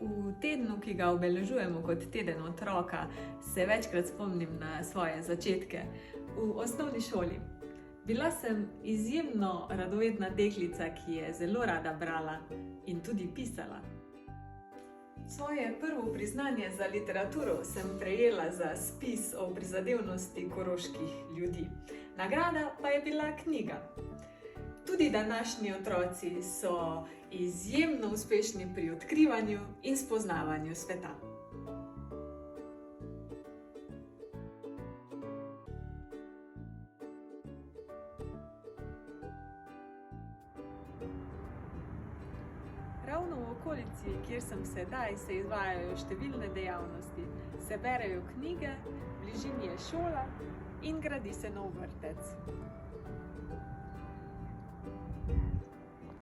V tednu, ki ga obeležujemo kot teden otroka, se večkrat spomnim na svoje začetke v osnovni šoli. Bila sem izjemno radovedna deklica, ki je zelo rada brala in tudi pisala. Svoje prvo priznanje za literaturo sem prejela za spis o prizadevnosti koroških ljudi. Nagrada pa je bila knjiga. Tudi današnji otroci so izjemno uspešni pri odkrivanju in spoznavanju sveta. Ravno v okolici, kjer sem sedaj, se izvajajo številne dejavnosti. Se berejo knjige, v bližini je šola in gradi se nov vrtec.